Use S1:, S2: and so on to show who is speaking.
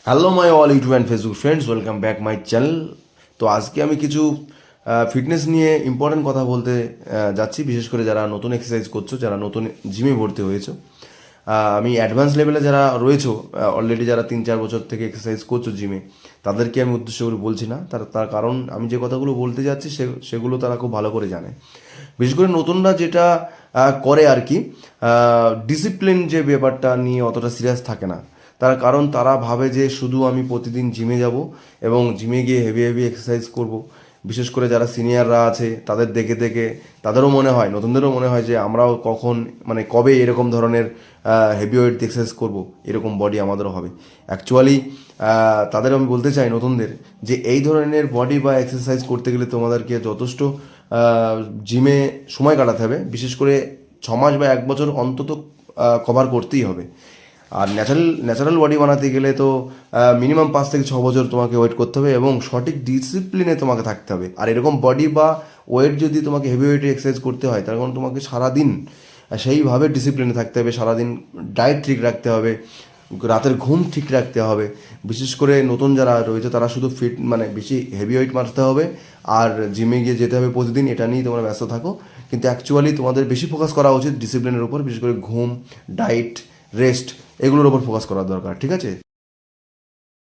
S1: Hello my all YouTube and Facebook friends, welcome back my channel. তো আজকে আমি কিছু ফিটনেস নিয়ে ইম্পর্টেন্ট কথা বলতে যাচ্ছি, বিশেষ করে যারা নতুন এক্সারসাইজ করছো, যারা নতুন জিমে ভর্তি হয়েছো। আমি অ্যাডভান্স লেভেলে যারা রয়েছো, অলরেডি যারা 3-4 বছর থেকে এক্সারসাইজ করছো জিমে, তাদেরকে আমি উদ্দেশ্য করে বলছি না। তার কারণ আমি যে কথাগুলো বলতে যাচ্ছি সেগুলো তারা খুব ভালো করে জানে। বিশেষ করে নতুনরা যেটা করে আর কি, ডিসিপ্লিন যে ব্যাপারটা নিয়ে অতটা সিরিয়াস থাকে না। তার কারণ তারা ভাবে যে শুধু আমি প্রতিদিন জিমে যাব এবং জিমে গিয়ে হেভি হেভি এক্সারসাইজ করব। বিশেষ করে যারা সিনিয়ররা আছে তাদের দেখে দেখে তাদেরও মনে হয়, নতুনদেরও মনে হয় যে আমরাও কখন, মানে কবে এরকম ধরনের হেভি ওয়েট এক্সারসাইজ করব, এরকম বডি আমাদেরও হবে। অ্যাকচুয়ালি তাদের আমি বলতে চাই নতুনদের যে এই ধরনের বডি বা এক্সারসাইজ করতে গেলে তোমাদেরকে যথেষ্ট জিমে সময় কাটাতে হবে। বিশেষ করে 6 মাস বা 1 বছর অন্তত কভার করতেই হবে। আর ন্যাচারাল বডি বানাতে গেলে তো মিনিমাম 5 থেকে 6 বছর তোমাকে ওয়েট করতে হবে এবং সঠিক ডিসিপ্লিনে তোমাকে থাকতে হবে। আর এরকম বডি বা ওয়েট যদি তোমাকে হেভি ওয়েটে এক্সারসাইজ করতে হয়, তার কারণ তোমাকে সারাদিন সেইভাবে ডিসিপ্লিনে থাকতে হবে, সারাদিন ডায়েট ঠিক রাখতে হবে, রাতের ঘুম ঠিক রাখতে হবে। বিশেষ করে নতুন যারা রয়েছে তারা শুধু ফিট, মানে বেশি হেভি ওয়েট মারতে হবে আর জিমে গিয়ে যেতে হবে প্রতিদিন, এটা নিয়েই তোমরা ব্যস্ত থাকো। কিন্তু অ্যাকচুয়ালি তোমাদের বেশি ফোকাস করা উচিত ডিসিপ্লিনের উপর, বিশেষ করে ঘুম, ডায়েট, রেস্ট, এগুলোর ওপর ফোকাস করা দরকার। ঠিক আছে?